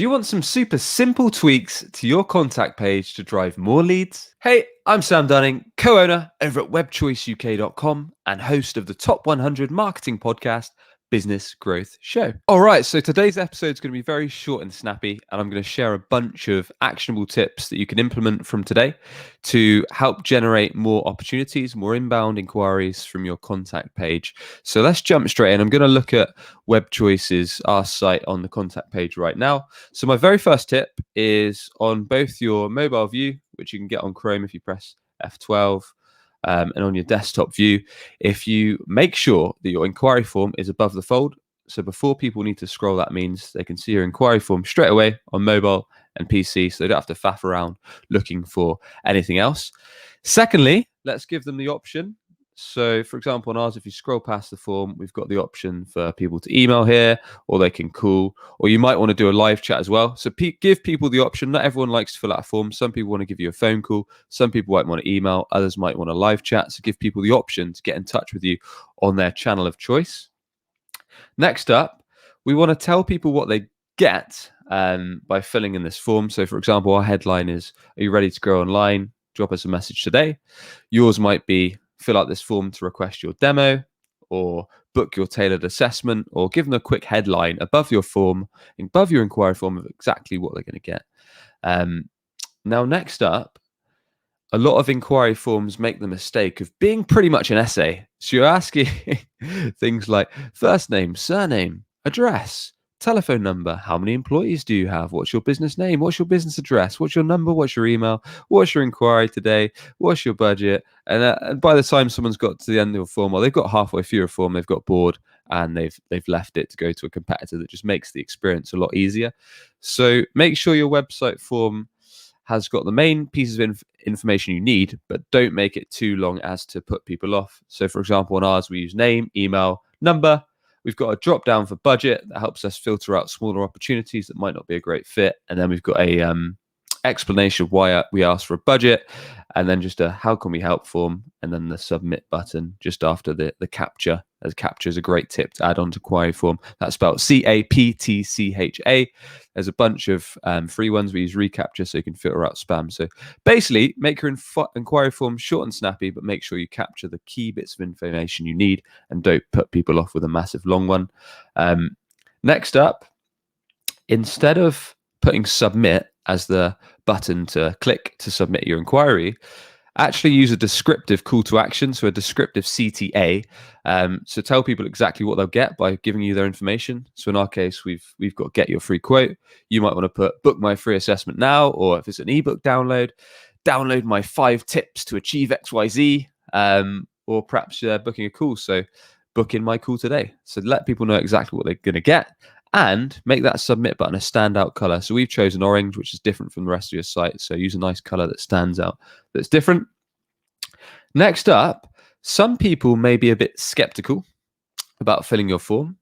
Do you want some super simple tweaks to your contact page to drive more leads? Hey, I'm Sam Dunning, co-owner over at webchoiceuk.com and host of the Top 100 Marketing Podcast, Business Growth Show. All right, so today's episode is going to be very short and snappy, and I'm going to share a bunch of actionable tips that you can implement from today to help generate more opportunities, more inbound inquiries from your contact page. So let's jump straight in. I'm going to look at WebChoice's our site on the contact page right now. So my very first tip is on both your mobile view, which you can get on Chrome if you press F12, and on your desktop view, if you make sure that your inquiry form is above the fold. So before people need to scroll, that means they can see your inquiry form straight away on mobile and PC, so they don't have to faff around looking for anything else. Secondly, let's give them the option. So for example, on ours, if you scroll past the form, we've got the option for people to email here, or they can call, or you might want to do a live chat as well. So give people the option. Not everyone likes to fill out a form. Some people want to give you a phone call. Some people might want to email. Others might want a live chat. So give people the option to get in touch with you on their channel of choice. Next up, we want to tell people what they get by filling in this form. So for example, our headline is, "Are you ready to grow online? Drop us a message today." Yours might be, "Fill out this form to request your demo," or "Book your tailored assessment," or give them a quick headline above your form, above your inquiry form, of exactly what they're going to get. Now, next up, a lot of inquiry forms make the mistake of being pretty much an essay. So you're asking things like first name, surname, address, telephone number, how many employees do you have, what's your business name, what's your business address, what's your number, what's your email, what's your inquiry today, what's your budget. And by the time someone's got to the end of a form, or they've got halfway through a form, they've got bored and they've left it to go to a competitor that just makes the experience a lot easier. So make sure your website form has got the main pieces of information you need, but don't make it too long as to put people off. So for example, on ours, we use name, email, number. We've got a drop down for budget that helps us filter out smaller opportunities that might not be a great fit. And then we've got a explanation of why we asked for a budget, and then just a how can we help form, and then the submit button just after the capture. As capture is a great tip to add on to inquiry form. That's spelled CAPTCHA. There's a bunch of free ones. We use reCAPTCHA so you can filter out spam. So basically, make your inquiry form short and snappy, but make sure you capture the key bits of information you need and don't put people off with a massive long one. Next up, instead of putting submit as the button to click to submit your inquiry, actually use a descriptive call to action, so a descriptive CTA. So tell people exactly what they'll get by giving you their information. So in our case, we've got get your free quote. You might want to put book my free assessment now, or if it's an ebook download my 5 tips to achieve XYZ, or perhaps booking a call. So book in my call today. So let people know exactly what they're going to get, and make that submit button a standout color. So we've chosen orange, which is different from the rest of your site. So use a nice color that stands out, that's different. Next up, some people may be a bit skeptical about filling your form.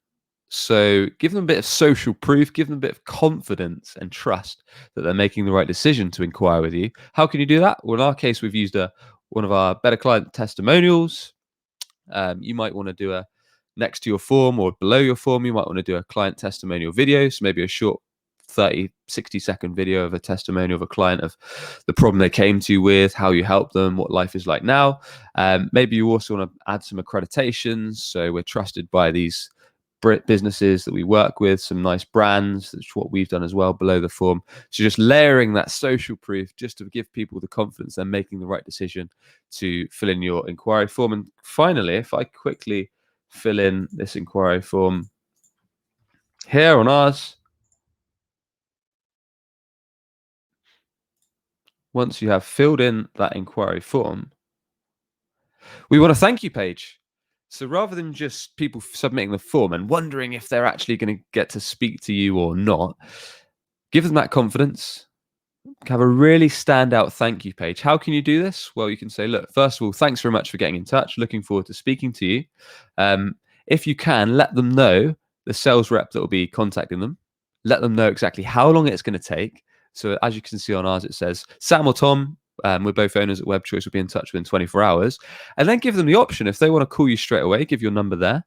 So give them a bit of social proof, give them a bit of confidence and trust that they're making the right decision to inquire with you. How can you do that? Well, in our case, we've used one of our better client testimonials. You might want to do next to your form or below your form, you might want to do a client testimonial video. So maybe a short 30, 60-second video of a testimonial of a client, of the problem they came to you with, how you helped them, what life is like now. Maybe you also want to add some accreditations. So we're trusted by these businesses that we work with, some nice brands. That's what we've done as well below the form. So just layering that social proof just to give people the confidence they're making the right decision to fill in your inquiry form. And finally, if I quickly fill in this inquiry form here on ours, once you have filled in that inquiry form, we want a thank you page. So rather than just people submitting the form and wondering if they're actually going to get to speak to you or not, give them that confidence. Have a really standout thank you page. How can you do this? Well, you can say, look, first of all, thanks very much for getting in touch. Looking forward to speaking to you. If you can, let them know, the sales rep that will be contacting them, let them know exactly how long it's going to take. So as you can see on ours, it says Sam or Tom, we're both owners at WebChoice, will be in touch within 24 hours. And then give them the option, if they want to call you straight away, give your number there.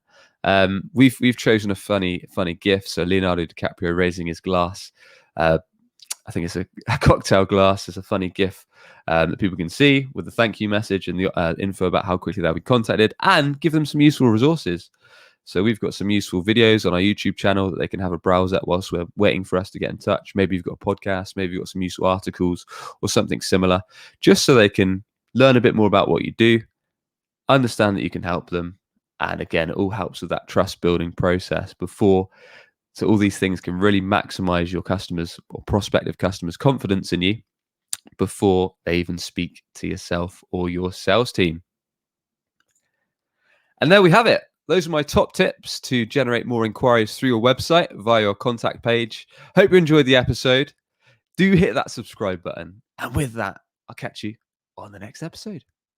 We've chosen a funny GIF. So Leonardo DiCaprio raising his glass I think it's a cocktail glass. It's a funny GIF that people can see with the thank you message and the info about how quickly they'll be contacted, and give them some useful resources. So we've got some useful videos on our YouTube channel that they can have a browse at whilst we're waiting for us to get in touch. Maybe you've got a podcast, maybe you've got some useful articles or something similar, just so they can learn a bit more about what you do, understand that you can help them. And again, it all helps with that trust building process before. So all these things can really maximize your customers or prospective customers' confidence in you before they even speak to yourself or your sales team. And there we have it. Those are my top tips to generate more inquiries through your website via your contact page. Hope you enjoyed the episode. Do hit that subscribe button. And with that, I'll catch you on the next episode.